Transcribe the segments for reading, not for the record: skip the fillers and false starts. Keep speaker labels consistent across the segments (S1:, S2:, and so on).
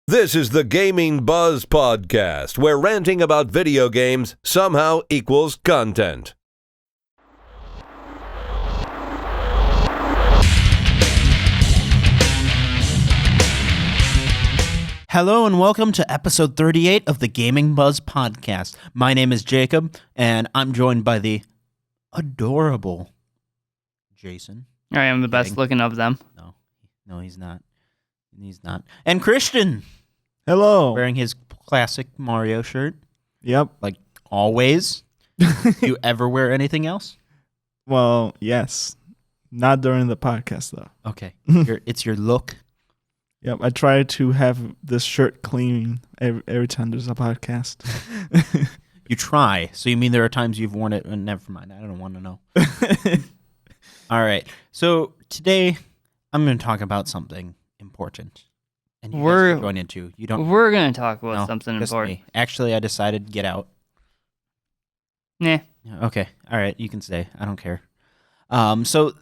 S1: This is the Gaming Buzz Podcast, where ranting about video games somehow equals content.
S2: Hello and welcome to episode 38 of the Gaming Buzz Podcast. My name is Jacob, and I'm joined by the adorable Jason.
S3: I am the best looking of them.
S2: No, he's not. He's not. And Christian,
S4: Hello.
S2: wearing his classic Mario shirt,
S4: Yep.
S2: like always. Do you ever wear anything else?
S4: Well, yes. Not during the podcast, though.
S2: Okay, it's your look.
S4: Yep. I try to have this shirt clean every time there's a podcast.
S2: You try. So you mean there are times you've worn it? Never mind. I don't want to know. All right. So today I'm going to talk about something important. And you guys can join in too. You don't.
S3: We're going to talk about
S2: No,
S3: something
S2: just
S3: important.
S2: me. Actually, I decided get out.
S3: Nah.
S2: Okay. All right. You can stay. I don't care. So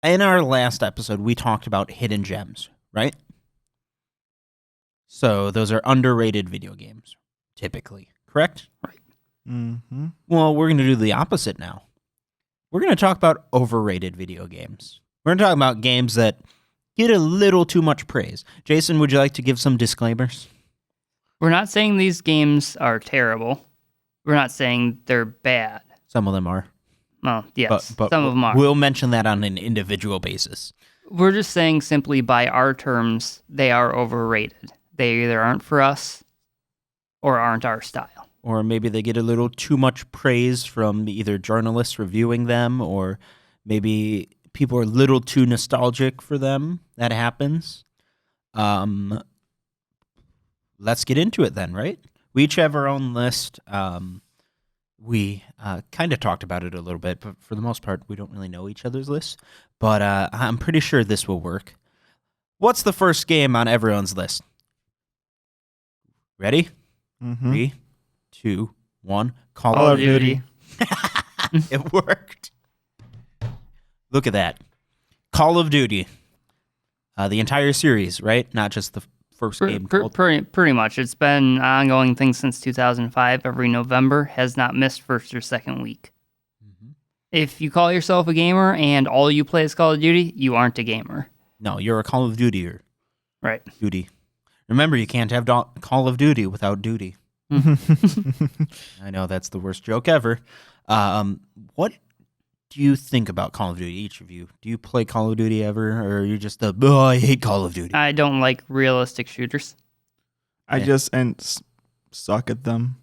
S2: in our last episode, we talked about hidden gems, right? So those are underrated video games, typically, correct?
S3: Right.
S4: Mm-hmm.
S2: Well, we're going to do the opposite now. We're going to talk about overrated video games. We're going to talk about games that get a little too much praise. Jason, would you like to give some disclaimers?
S3: We're not saying these games are terrible. We're not saying they're bad.
S2: Some of them are.
S3: Well, yes,
S2: But
S3: some of them are.
S2: We'll mention that on an individual basis.
S3: We're just saying simply by our terms, they are overrated. They either aren't for us or aren't our style.
S2: Or maybe they get a little too much praise from either journalists reviewing them, or maybe people are a little too nostalgic for them. That happens. Let's get into it then, right? We each have our own list. We kind of talked about it a little bit, but for the most part, we don't really know each other's lists. But I'm pretty sure this will work. What's the first game on everyone's list? Ready?
S4: Mm-hmm.
S2: 3, 2, 1.
S4: Call of Duty.
S2: It worked. Look at that. Call of Duty. The entire series, right? Not just the first game.
S3: Pretty much. It's been an ongoing thing since 2005. Every November has not missed first or second week.
S2: Mm-hmm.
S3: If you call yourself a gamer and all you play is Call of Duty, you aren't a gamer.
S2: No, you're a Call of Dutyer.
S3: Right.
S2: Duty. Remember, you can't have Call of Duty without duty. I know that's the worst joke ever. What do you think about Call of Duty, each of you? Do you play Call of Duty ever, or are you just I hate Call of Duty?
S3: I don't like realistic shooters.
S4: I just suck at them.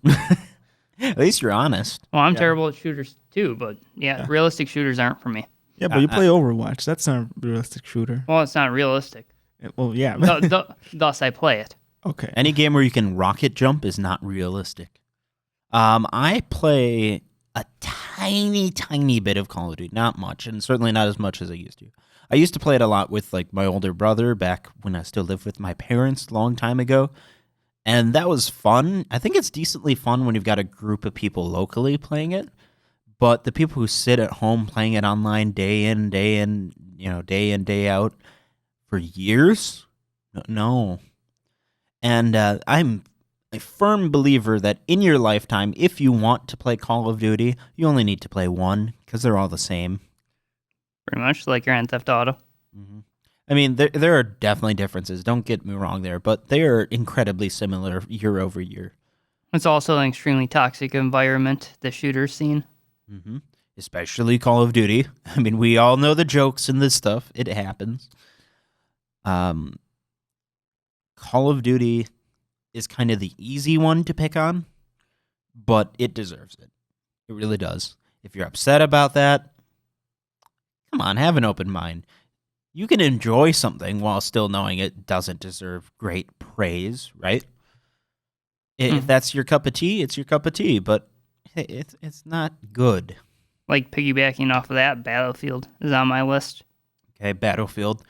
S2: At least you're honest.
S3: Well, I'm
S4: Yeah.
S3: terrible at shooters too, but yeah, realistic shooters aren't for me.
S4: Yeah, but you play Overwatch. That's not a realistic shooter.
S3: Well, it's not realistic.
S4: Well, yeah.
S3: Thus, I play it.
S4: Okay.
S2: Any game where you can rocket jump is not realistic. I play a tiny bit of Call of Duty. Not much, and certainly not as much as I used to. I used to play it a lot with like my older brother back when I still lived with my parents a long time ago. And that was fun. I think it's decently fun when you've got a group of people locally playing it. But the people who sit at home playing it online day in, day out for years, no. And I'm a firm believer that in your lifetime, if you want to play Call of Duty, you only need to play one because they're all the same.
S3: Pretty much like Grand Theft Auto.
S2: Mm-hmm. I mean, there are definitely differences. Don't get me wrong there, but they are incredibly similar year over year.
S3: It's also an extremely toxic environment, the shooter scene.
S2: Mm-hmm. Especially Call of Duty. I mean, we all know the jokes in this stuff. It happens. Call of Duty is kind of the easy one to pick on, but it deserves it. It really does. If you're upset about that, come on, have an open mind. You can enjoy something while still knowing it doesn't deserve great praise, right? If that's your cup of tea, it's your cup of tea, but it's not good.
S3: Like piggybacking off of that, Battlefield is on my list.
S2: Okay, Battlefield.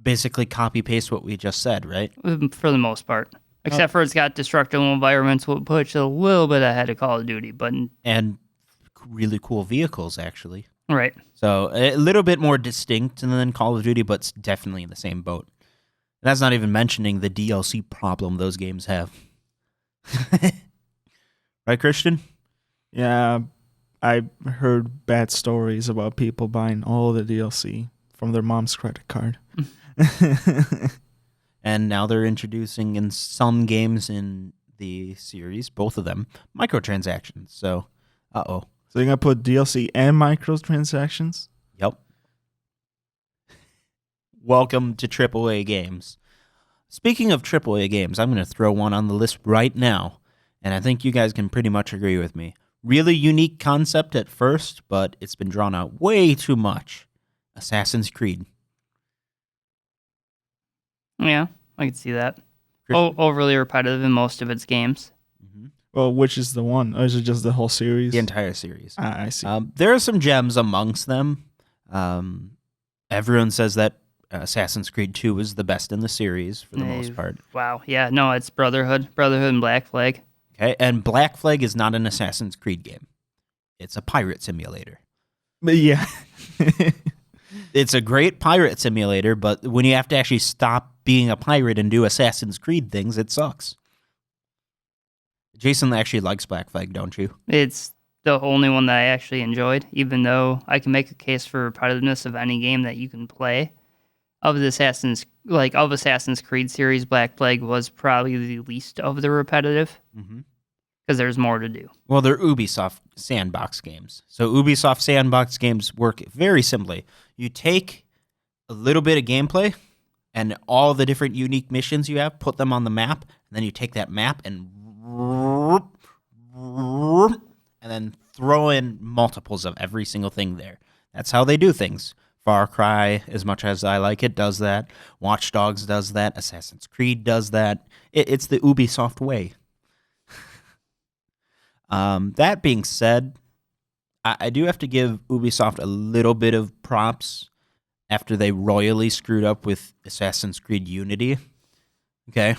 S2: Basically copy-paste what we just said, right?
S3: For the most part. Except for it's got destructible environments, which puts a little bit ahead of Call of Duty.
S2: And really cool vehicles, actually.
S3: Right.
S2: So a little bit more distinct than Call of Duty, but it's definitely in the same boat. That's not even mentioning the DLC problem those games have. Right, Christian?
S4: Yeah, I heard bad stories about people buying all the DLC from their mom's credit card.
S2: And now they're introducing in some games in the series, both of them, microtransactions. So, uh-oh.
S4: So you're going to put DLC and microtransactions?
S2: Yep. Welcome to AAA games. Speaking of AAA games, I'm going to throw one on the list right now, and I think you guys can pretty much agree with me. Really unique concept at first, but it's been drawn out way too much. Assassin's Creed.
S3: Yeah, I can see that.
S2: Christian?
S3: Overly repetitive in most of its games.
S2: Mm-hmm.
S4: Well, which is the one? Or is it just the whole series?
S2: The entire series.
S4: I see.
S2: There are some gems amongst them. Everyone says that Assassin's Creed 2 is the best in the series for the most part.
S3: Wow. Yeah, no, it's Brotherhood and Black Flag.
S2: Okay, and Black Flag is not an Assassin's Creed game. It's a pirate simulator.
S4: But yeah.
S2: It's a great pirate simulator, but when you have to actually stop being a pirate and do Assassin's Creed things, it sucks. Jason actually likes Black Flag, don't you?
S3: It's the only one that I actually enjoyed, even though I can make a case for repetitiveness of any game that you can play. Of the Assassin's Creed series, Black Flag was probably the least of the repetitive because there's more to do.
S2: Well, they're Ubisoft sandbox games. So Ubisoft sandbox games work very simply. You take a little bit of gameplay and all the different unique missions you have, put them on the map, and then you take that map and then throw in multiples of every single thing there. That's how they do things. Far Cry, as much as I like it, does that. Watch Dogs does that. Assassin's Creed does that. It's the Ubisoft way. That being said, I do have to give Ubisoft a little bit of props after they royally screwed up with Assassin's Creed Unity. Okay.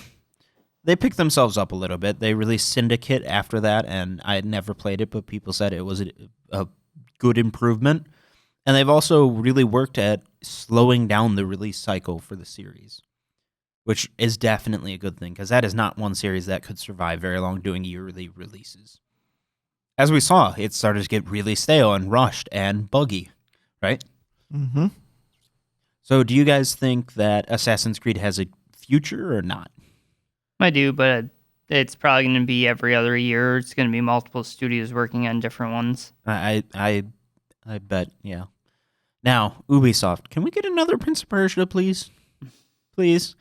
S2: They picked themselves up a little bit. They released Syndicate after that, and I had never played it, but people said it was a good improvement. And they've also really worked at slowing down the release cycle for the series, which is definitely a good thing, because that is not one series that could survive very long doing yearly releases. As we saw, it started to get really stale and rushed and buggy, right?
S4: Mm-hmm.
S2: So do you guys think that Assassin's Creed has a future or not?
S3: I do, but it's probably going to be every other year. It's going to be multiple studios working on different ones.
S2: I bet, yeah. Now, Ubisoft, can we get another Prince of Persia, please? Please?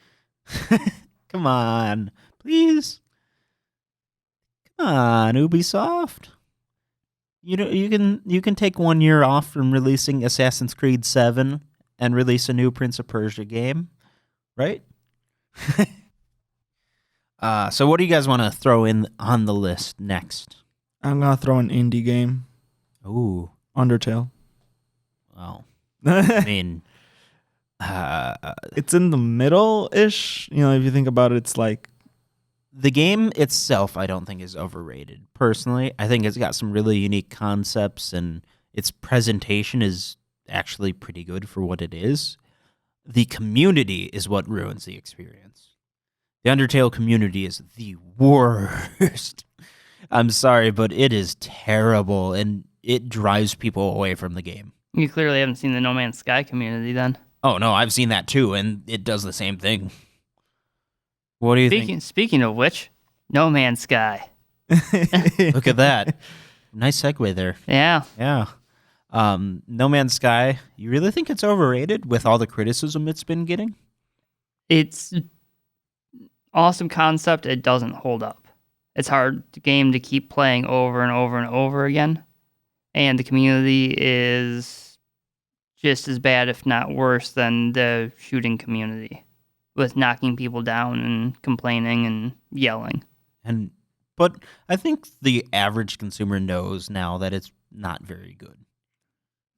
S2: Come on. Please? Come on, Ubisoft. You can take 1 year off from releasing Assassin's Creed 7 and release a new Prince of Persia game, right? So what do you guys want to throw in on the list next?
S4: I'm going to throw an indie game.
S2: Ooh.
S4: Undertale.
S2: Well, I mean,
S4: it's in the middle-ish. You know, if you think about it, it's like...
S2: The game itself, I don't think, is overrated. Personally, I think it's got some really unique concepts, and its presentation is actually pretty good for what it is. The community is what ruins the experience. The Undertale community is the worst. I'm sorry, but it is terrible, and it drives people away from the game.
S3: You clearly haven't seen the No Man's Sky community then.
S2: Oh, no, I've seen that too, and it does the same thing. What do you think?
S3: Speaking of which, No Man's Sky.
S2: Look at that. Nice segue there.
S3: Yeah.
S2: Yeah. No Man's Sky, you really think it's overrated with all the criticism it's been getting?
S3: It's awesome concept. It doesn't hold up. It's hard game to keep playing over and over and over again. And the community is just as bad, if not worse, than the shooting community, with knocking people down and complaining and yelling.
S2: But I think the average consumer knows now that it's not very good.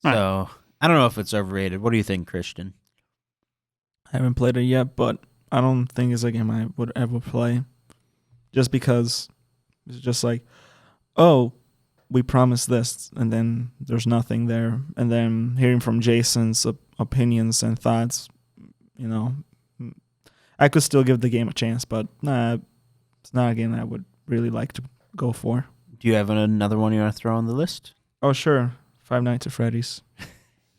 S3: Right.
S2: So I don't know if it's overrated. What do you think, Christian?
S4: I haven't played it yet, but I don't think it's a game I would ever play. Just because it's just like, oh, we promised this, and then there's nothing there. And then hearing from Jason's opinions and thoughts, you know, I could still give the game a chance, but nah, it's not a game that I would really like to go for.
S2: Do you have another one you want to throw on the list?
S4: Oh, sure. Five Nights at Freddy's.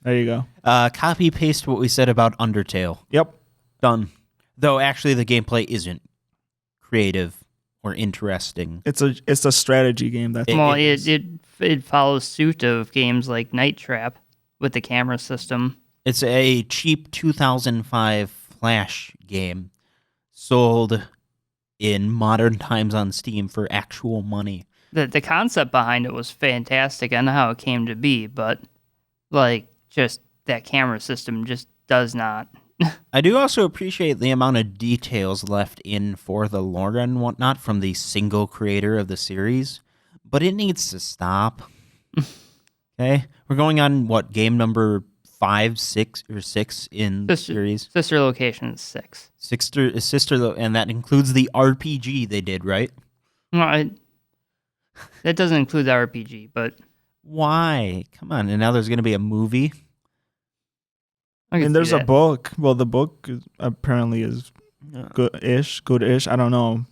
S4: There you go.
S2: Copy paste what we said about Undertale.
S4: Yep.
S2: Done. Though actually the gameplay isn't creative or interesting.
S4: It's a strategy game.
S3: It follows suit of games like Night Trap with the camera system.
S2: It's a cheap 2005 Flash game sold in modern times on Steam for actual money.
S3: The concept behind it was fantastic. I know how it came to be, but like just that camera system just does not.
S2: I do also appreciate the amount of details left in for the lore and whatnot from the single creator of the series, but it needs to stop. Okay? We're going on, game number 5, 6, or 6 in the series?
S3: Sister Location is 6.
S2: Sister, and that includes the RPG they did, right?
S3: No, that doesn't include the RPG, but...
S2: Why? Come on, and now there's going to be a movie?
S4: And there's a book. Well, the book apparently is good-ish. I don't know.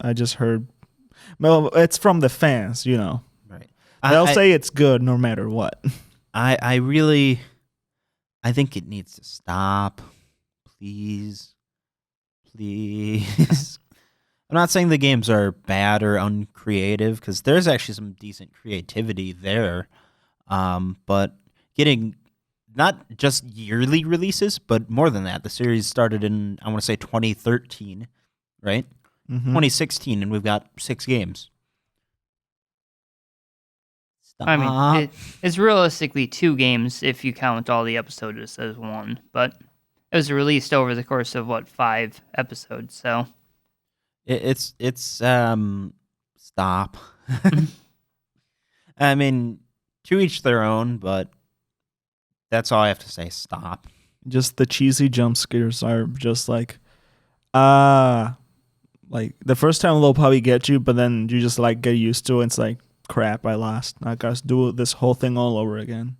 S4: I just heard... Well, it's from the fans,
S2: Right.
S4: They'll say it's good no matter what.
S2: I think it needs to stop. Please. I'm not saying the games are bad or uncreative, because there's actually some decent creativity there. But getting not just yearly releases, but more than that. The series started in, I want to say, 2013, right?
S4: Mm-hmm.
S2: 2016, and we've got 6 games. Stop.
S3: I mean, it's realistically 2 games if you count all the episodes as one, but it was released over the course of 5 episodes, so
S2: it's stop. I mean, to each their own, but that's all I have to say. Stop.
S4: Just the cheesy jump scares are just like the first time they'll probably get you, but then you just get used to it. It's like, crap, I lost. I gotta do this whole thing all over again.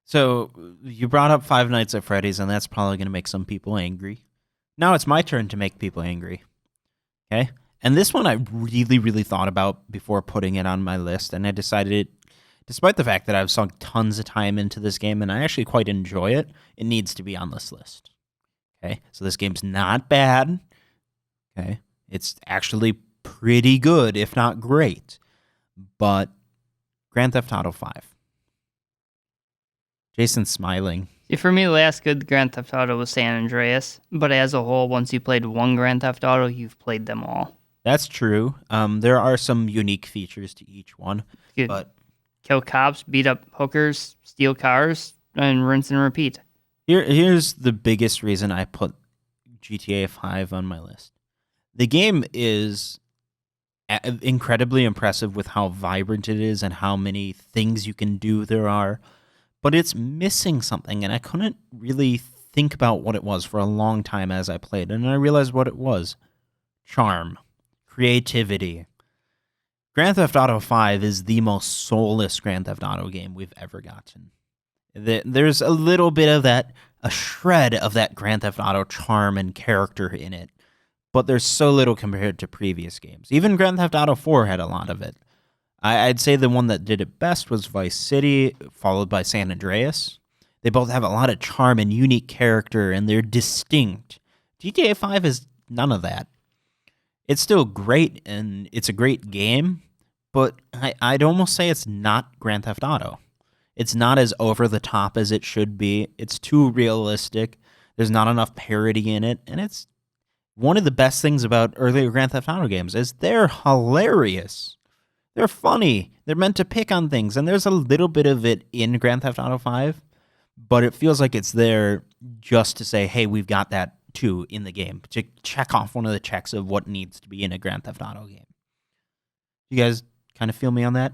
S2: So you brought up Five Nights at Freddy's, and that's probably going to make some people angry. Now it's my turn to make people angry. Okay? And this one I really, really thought about before putting it on my list, and I decided, despite the fact that I've sunk tons of time into this game and I actually quite enjoy it, it needs to be on this list. Okay? So this game's not bad. Okay? It's actually pretty good, if not great. But Grand Theft Auto 5. Jason's smiling.
S3: See, for me, the last good Grand Theft Auto was San Andreas, but as a whole, once you played one Grand Theft Auto, you've played them all.
S2: That's true. There are some unique features to each one.
S3: You
S2: but
S3: kill cops, beat up hookers, steal cars, and rinse and repeat.
S2: Here's the biggest reason I put GTA 5 on my list. The game is incredibly impressive with how vibrant it is and how many things you can do there are. But it's missing something, and I couldn't really think about what it was for a long time as I played, and I realized what it was. Charm. Creativity. Grand Theft Auto 5 is the most soulless Grand Theft Auto game we've ever gotten. There's a little bit of that, a shred of that Grand Theft Auto charm and character in it, but there's so little compared to previous games. Even Grand Theft Auto 4 had a lot of it. I'd say the one that did it best was Vice City, followed by San Andreas. They both have a lot of charm and unique character, and they're distinct. GTA 5 is none of that. It's still great, and it's a great game, but I'd almost say it's not Grand Theft Auto. It's not as over the top as it should be. It's too realistic. There's not enough parody in it, and it's one of the best things about earlier Grand Theft Auto games is they're hilarious. They're funny. They're meant to pick on things, and there's a little bit of it in Grand Theft Auto 5, but it feels like it's there just to say, hey, we've got that too in the game, to check off one of the checks of what needs to be in a Grand Theft Auto game. You guys kind of feel me on that?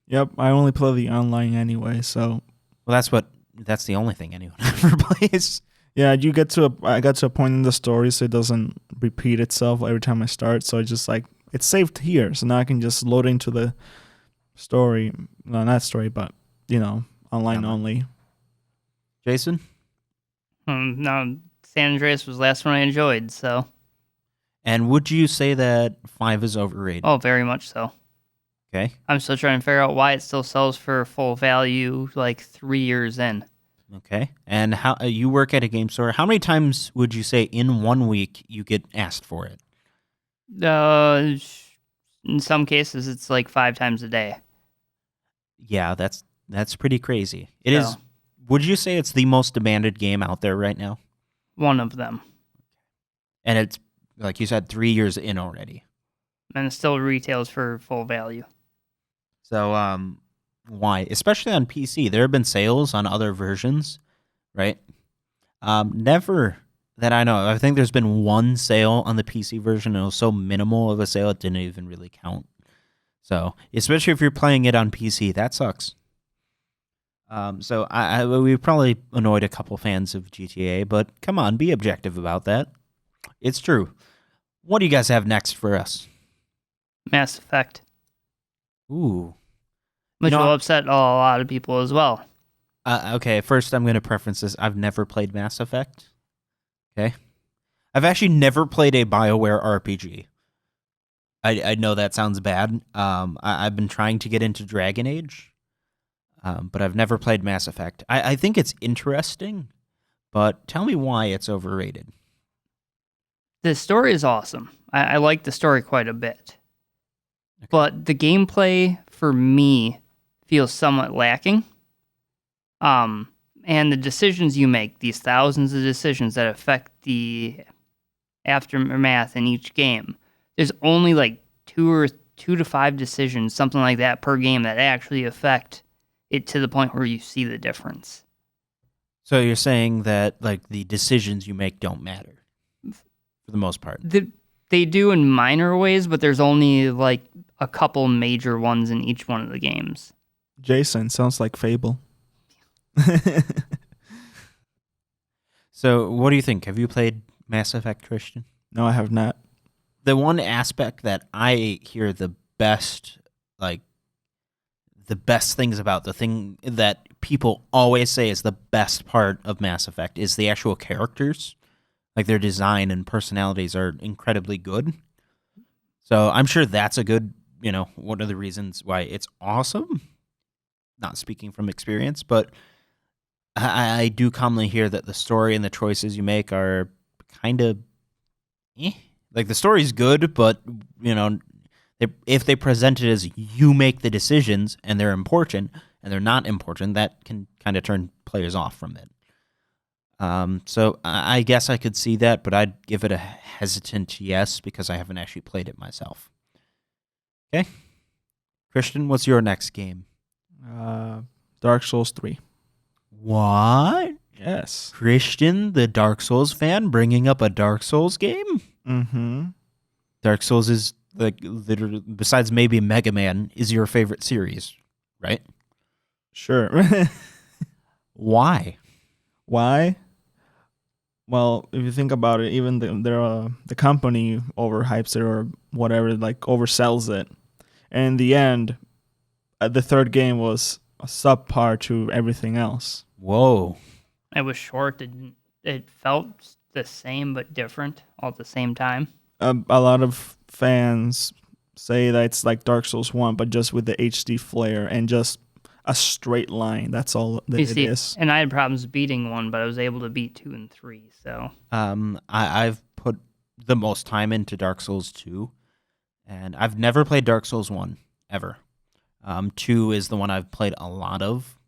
S4: Yep, I only play the online anyway, so...
S2: Well, that's the only thing anyone ever plays.
S4: Yeah, I got to a point in the story so it doesn't repeat itself every time I start, so it's just it's saved here, so now I can just load into the story. No, not story, but, online only.
S2: Jason?
S3: Now, San Andreas was the last one I enjoyed, so.
S2: And would you say that 5 is overrated?
S3: Oh, very much so.
S2: Okay.
S3: I'm still trying to figure out why it still sells for full value like 3 years in.
S2: Okay. And how you work at a game store? How many times would you say in 1 week you get asked for it?
S3: In some cases, it's like 5 times a day.
S2: Yeah, that's pretty crazy. It is. Would you say it's the most demanded game out there right now?
S3: One of them.
S2: And it's, like you said, 3 years in already.
S3: And it still retails for full value.
S2: So, why? Especially on PC. There have been sales on other versions, right? Never that I know. I think there's been one sale on the PC version, and it was so minimal of a sale, it didn't even really count. So, especially if you're playing it on PC, that sucks. So we probably annoyed a couple fans of GTA, but come on, be objective about that. It's true. What do you guys have next for us?
S3: Mass Effect.
S2: Ooh.
S3: Which will upset a lot of people as well.
S2: Okay, first I'm going to preference this. I've never played Mass Effect. Okay. I've actually never played a BioWare RPG. I know that sounds bad. I've been trying to get into Dragon Age, but I've never played Mass Effect. I think it's interesting, but tell me why it's overrated.
S3: The story is awesome. I like the story quite a bit. Okay. But the gameplay, for me, feels somewhat lacking. And the decisions you make, these thousands of decisions that affect the aftermath in each game, there's only like 2 to 5 decisions, something like that, per game that actually affect it to the point where you see the difference.
S2: So you're saying that like the decisions you make don't matter for the most part?
S3: They do in minor ways, but there's only like a couple major ones in each one of the games.
S4: Jason, sounds like Fable.
S2: So what do you think? Have you played Mass Effect, Christian?
S4: No, I have not.
S2: The one aspect that I hear the best things about, the thing that people always say is the best part of Mass Effect is the actual characters. Like their design and personalities are incredibly good. So I'm sure that's a good, one of the reasons why it's awesome. Not speaking from experience, but I do commonly hear that the story and the choices you make are kind of like the story's good, but if they present it as you make the decisions and they're important and they're not important, that can kind of turn players off from it. So I guess I could see that, but I'd give it a hesitant yes because I haven't actually played it myself. Okay, Christian, what's your next game?
S4: Dark Souls 3.
S2: What?
S4: Yes.
S2: Christian, the Dark Souls fan, bringing up a Dark Souls game?
S4: Mm-hmm.
S2: Dark Souls is, like, literally, besides maybe Mega Man, is your favorite series, right?
S4: Sure.
S2: Why?
S4: Why? Well, if you think about it, even the company overhypes it or whatever, like oversells it. And in the end, the third game was a subpar to everything else.
S2: Whoa.
S3: It was short. It felt the same but different all at the same time.
S4: A lot of fans say that it's like Dark Souls 1, but just with the HD flare and just a straight line. That's all that it is.
S3: And I had problems beating 1, but I was able to beat 2 and 3. So
S2: I've put the most time into Dark Souls 2, and I've never played Dark Souls 1, ever. 2 is the one I've played a lot of,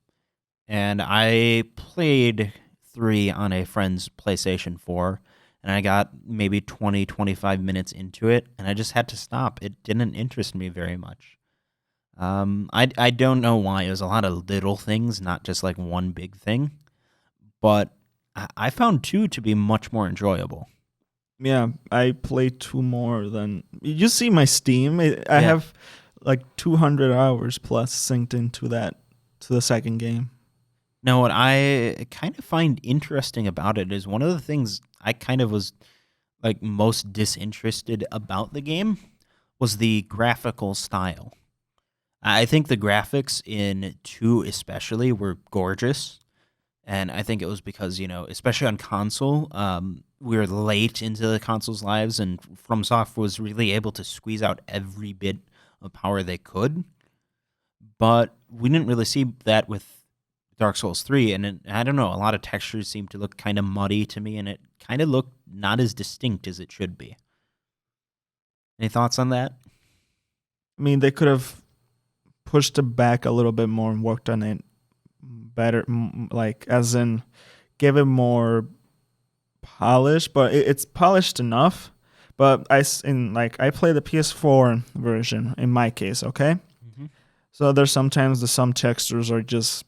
S2: and I played 3 on a friend's PlayStation 4, and I got maybe 20, 25 minutes into it, and I just had to stop. It didn't interest me very much. I don't know why. It was a lot of little things, not just like one big thing, but I found 2 to be much more enjoyable.
S4: Yeah, I played 2 more than... You see my Steam? I have like 200 hours plus synced into the second game.
S2: Now, what I kind of find interesting about it is one of the things I kind of was like most disinterested about the game was the graphical style. I think the graphics in 2 especially were gorgeous, And I think it was because, especially on console, we were late into the console's lives, and From Software was really able to squeeze out every bit of power they could. But we didn't really see that with Dark Souls 3, and I don't know, a lot of textures seemed to look kind of muddy to me, and it kind of looked not as distinct as it should be. Any thoughts on that?
S4: I mean, they could have pushed it back a little bit more and worked on it better, like as in give it more polish, but it's polished enough. But I play the PS4 version in my case, okay?
S2: Mm-hmm.
S4: So there's sometimes some textures are just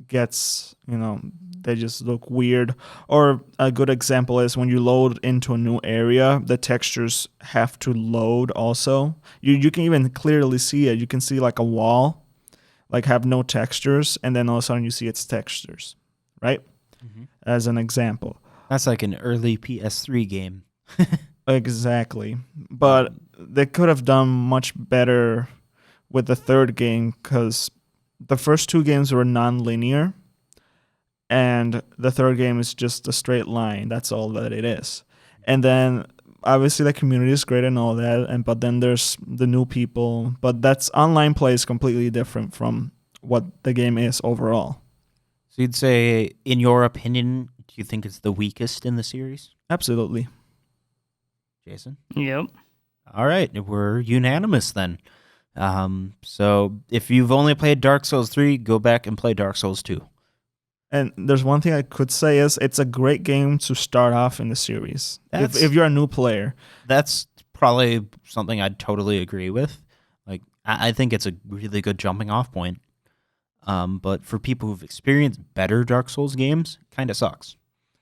S4: they just look weird. Or a good example is when you load into a new area, the textures have to load also. You can even clearly see it. You can see like a wall, like have no textures, and then all of a sudden you see its textures, right?
S2: Mm-hmm.
S4: As an example.
S2: That's like an early PS3 game.
S4: Exactly. But they could have done much better with the third game, because the first two games were non-linear, and the third game is just a straight line. That's all that it is. And then obviously the community is great and all that, but then there's the new people. But that's online play is completely different from what the game is overall.
S2: So you'd say, in your opinion, do you think it's the weakest in the series?
S4: Absolutely.
S2: Jason?
S3: Yep.
S2: All right, we're unanimous then. So if you've only played Dark Souls 3, go back and play Dark Souls 2.
S4: And there's one thing I could say is it's a great game to start off in the series. If you're a new player.
S2: That's probably something I'd totally agree with. Like, I think it's a really good jumping off point. But for people who've experienced better Dark Souls games, kind of sucks.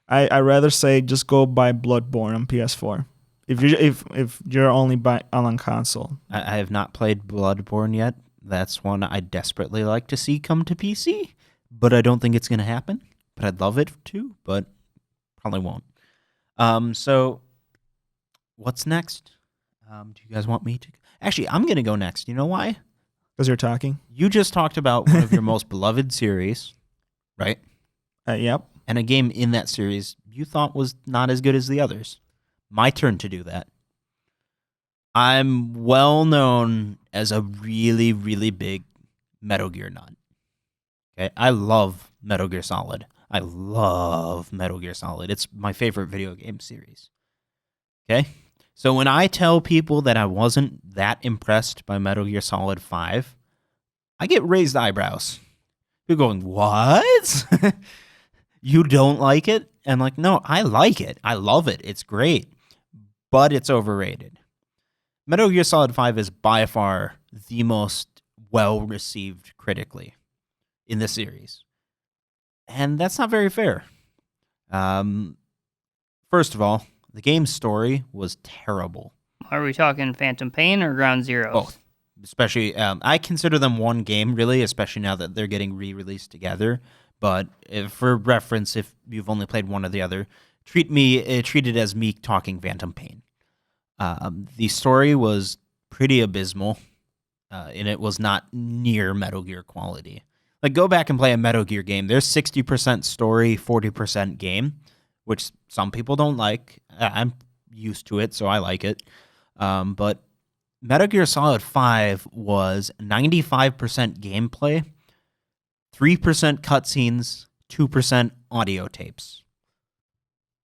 S4: I rather say just go buy Bloodborne on PS4. If you're only on console.
S2: I have not played Bloodborne yet. That's one I desperately like to see come to PC, but I don't think it's going to happen. But I'd love it to, but probably won't. So what's next? Do you guys want me to? Actually, I'm going to go next. You know why?
S4: Because you're talking.
S2: You just talked about one of your most beloved series, right?
S4: Yep.
S2: And a game in that series you thought was not as good as the others. My turn to do that. I'm well known as a really, really big Metal Gear nut. Okay, I love Metal Gear Solid. I love Metal Gear Solid. It's my favorite video game series. Okay? So when I tell people that I wasn't that impressed by Metal Gear Solid 5, I get raised eyebrows. You're going, what? You don't like it? And like, no, I like it. I love it. It's great. But it's overrated. Metal Gear Solid 5 is by far the most well-received critically in the series. And that's not very fair. First of all, the game's story was terrible.
S3: Are we talking Phantom Pain or Ground Zero?
S2: Both. Especially, I consider them one game, really, especially now that they're getting re-released together. But for reference, if you've only played one or the other, treat it as me talking Phantom Pain. The story was pretty abysmal, and it was not near Metal Gear quality. Like, go back and play a Metal Gear game. There's 60% story, 40% game, which some people don't like. I'm used to it, so I like it. But Metal Gear Solid 5 was 95% gameplay, 3% cutscenes, 2% audio tapes.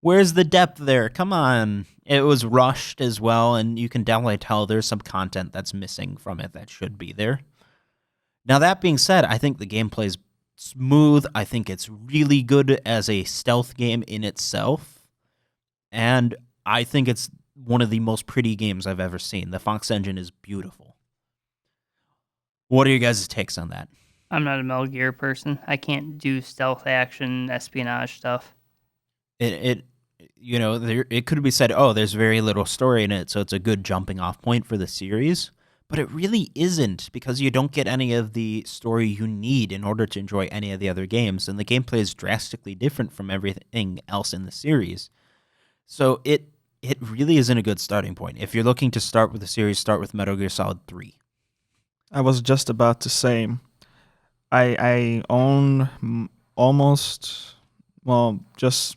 S2: Where's the depth there? Come on. It was rushed as well, and you can definitely tell there's some content that's missing from it that should be there. Now, that being said, I think the gameplay is smooth. I think it's really good as a stealth game in itself. And I think it's one of the most pretty games I've ever seen. The Fox engine is beautiful. What are your guys' takes on that?
S3: I'm not a Metal Gear person. I can't do stealth action, espionage stuff.
S2: It could be said, oh, there's very little story in it, so it's a good jumping off point for the series. But it really isn't, because you don't get any of the story you need in order to enjoy any of the other games, and the gameplay is drastically different from everything else in the series. So it really isn't a good starting point. If you're looking to start with the series, start with Metal Gear Solid 3.
S4: I was just about to say, I own almost well, just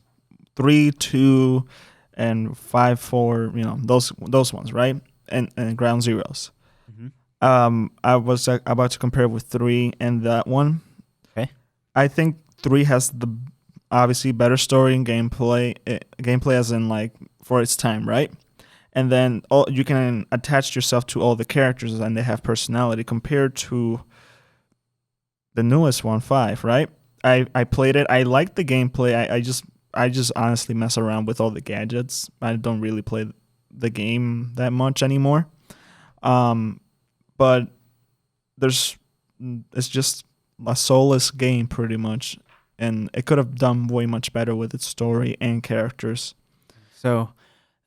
S4: 3, 2, and 5, 4. Those ones, right? And ground zeros. I was about to compare with 3 and that one.
S2: Okay.
S4: I think 3 has the obviously better story and gameplay. Gameplay as in like for its time, right? And then you can attach yourself to all the characters and they have personality compared to the newest one, 5, right? I played it. I liked the gameplay. I just honestly mess around with all the gadgets. I don't really play the game that much anymore. But it's just a soulless game pretty much, and it could have done way much better with its story and characters.
S2: So,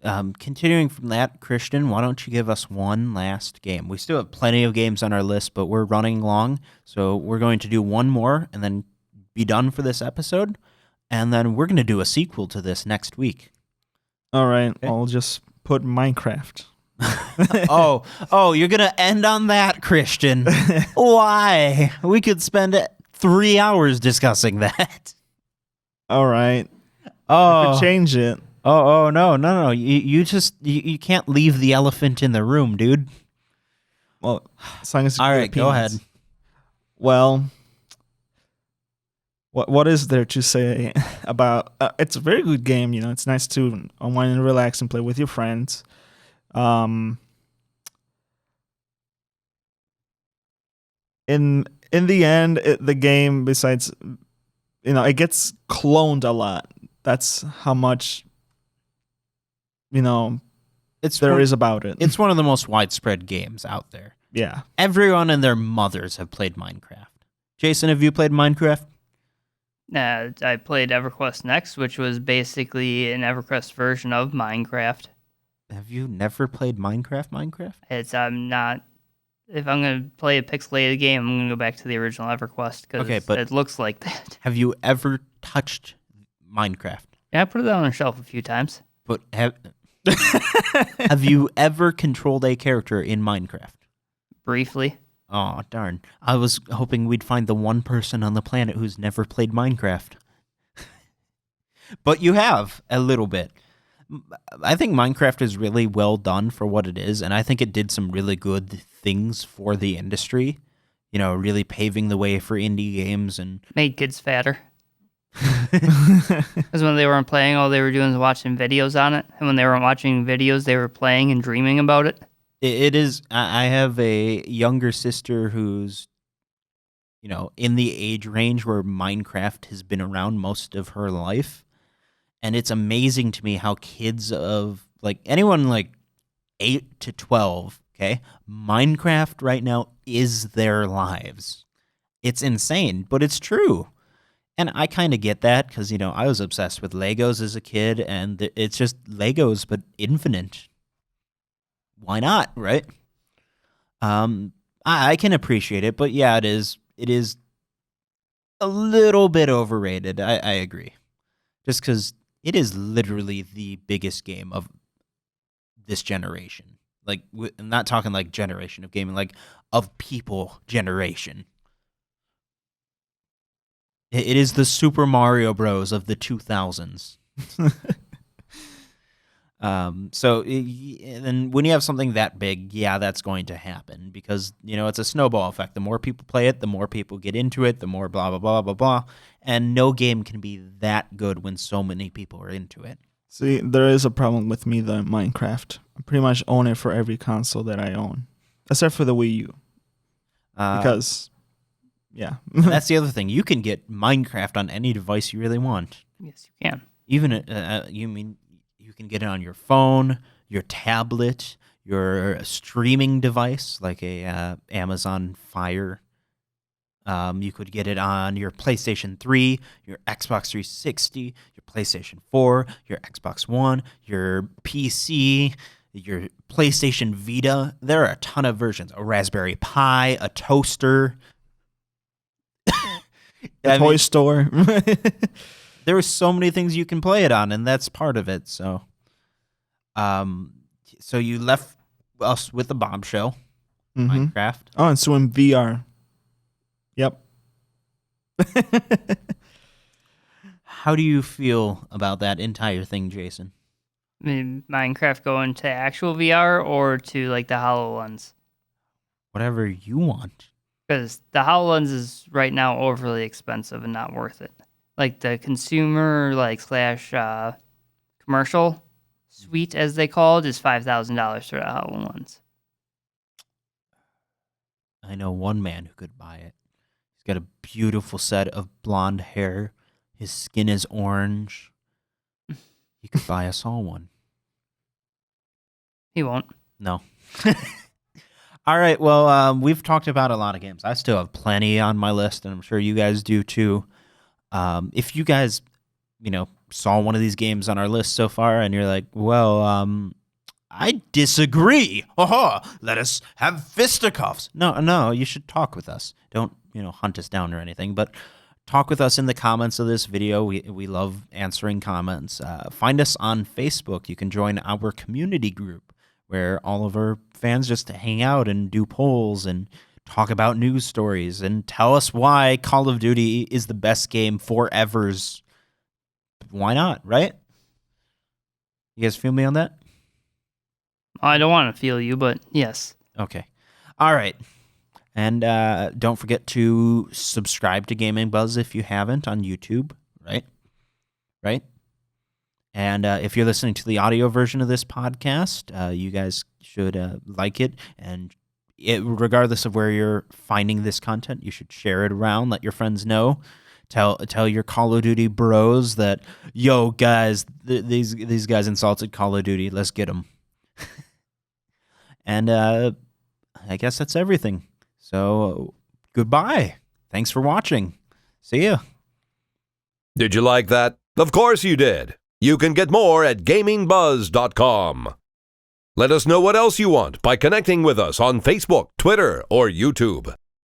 S2: continuing from that, Christian, why don't you give us one last game? We still have plenty of games on our list, but we're running long, so we're going to do one more and then be done for this episode, and then we're going to do a sequel to this next week.
S4: All right,
S2: Okay.
S4: I'll just put Minecraft.
S2: Oh, you're going to end on that, Christian. Why? We could spend 3 hours discussing that.
S4: All right,
S2: Oh,
S4: could change it.
S2: No. You can't leave the elephant in the room, dude.
S4: Well, as long as
S2: All right, go ahead.
S4: Well, what is there to say about? It's a very good game. It's nice to unwind and relax and play with your friends. In the end, the game, besides, it gets cloned a lot. That's how much there is about it.
S2: It's one of the most widespread games out there.
S4: Yeah.
S2: Everyone and their mothers have played Minecraft. Jason, have you played Minecraft?
S3: I played EverQuest Next, which was basically an EverQuest version of Minecraft.
S2: Have you never played Minecraft?
S3: I'm not. If I'm gonna play a pixelated game, I'm gonna go back to the original EverQuest because it looks like that.
S2: Have you ever touched Minecraft?
S3: Yeah, I put it on a shelf a few times.
S2: But have you ever controlled a character in Minecraft?
S3: Briefly.
S2: Oh, darn. I was hoping we'd find the one person on the planet who's never played Minecraft. But you have, a little bit. I think Minecraft is really well done for what it is, and I think it did some really good things for the industry. Really paving the way for indie games and
S3: made kids fatter. Because when they weren't playing, all they were doing was watching videos on it. And when they weren't watching videos, they were playing and dreaming about it.
S2: It is. I have a younger sister who's, in the age range where Minecraft has been around most of her life. And it's amazing to me how kids of, anyone 8 to 12, okay, Minecraft right now is their lives. It's insane, but it's true. And I kind of get that because, I was obsessed with Legos as a kid, and it's just Legos, but infinite. Why not, right? I can appreciate it, but yeah, it is a little bit overrated. I agree. Just because it is literally the biggest game of this generation. I'm not talking generation of gaming, of people generation. It is the Super Mario Bros. Of the 2000s. And when you have something that big, yeah, that's going to happen because, it's a snowball effect. The more people play it, the more people get into it, the more blah, blah, blah, blah, blah. And no game can be that good when so many people are into it.
S4: See, there is a problem with me, though, Minecraft. I pretty much own it for every console that I own, except for the Wii U. Because, yeah.
S2: That's the other thing. You can get Minecraft on any device you really want.
S3: Yes, you can.
S2: Even, you can get it on your phone, your tablet, your streaming device, like a Amazon Fire. You could get it on your PlayStation 3, your Xbox 360, your PlayStation 4, your Xbox One, your PC, your PlayStation Vita. There are a ton of versions. A Raspberry Pi, a toaster.
S4: A toy store.
S2: There are so many things you can play it on, and that's part of it. So, so you left us with the bombshell, Minecraft.
S4: Oh, and so in VR. Yep.
S2: How do you feel about that entire thing, Jason?
S3: I mean, Minecraft going to actual VR or to like the HoloLens?
S2: Whatever you want.
S3: Because the HoloLens is right now overly expensive and not worth it. Like the consumer slash commercial suite, as they call it, is $5,000 for the HoloLens.
S2: I know one man who could buy it. He's got a beautiful set of blonde hair. His skin is orange. He could buy us all one.
S3: He won't.
S2: No. All right. Well, we've talked about a lot of games. I still have plenty on my list, and I'm sure you guys do too. If you guys, saw one of these games on our list so far, and you're like, well, I disagree. Let us have fisticuffs. No, you should talk with us. Don't, hunt us down or anything, but talk with us in the comments of this video. We love answering comments. Find us on Facebook. You can join our community group where all of our fans just hang out and do polls and talk about news stories and tell us why Call of Duty is the best game forever's. Why not, right? You guys feel me on that?
S3: I don't want to feel you, but yes.
S2: Okay. All right. And don't forget to subscribe to Gaming Buzz if you haven't on YouTube, right? Right? And if you're listening to the audio version of this podcast, you guys should like it. And regardless of where you're finding this content, you should share it around. Let your friends know. Tell your Call of Duty bros that, yo, guys, these guys insulted Call of Duty. Let's get them. And I guess that's everything. So goodbye. Thanks for watching. See ya.
S1: Did you like that? Of course you did. You can get more at gamingbuzz.com. Let us know what else you want by connecting with us on Facebook, Twitter, or YouTube.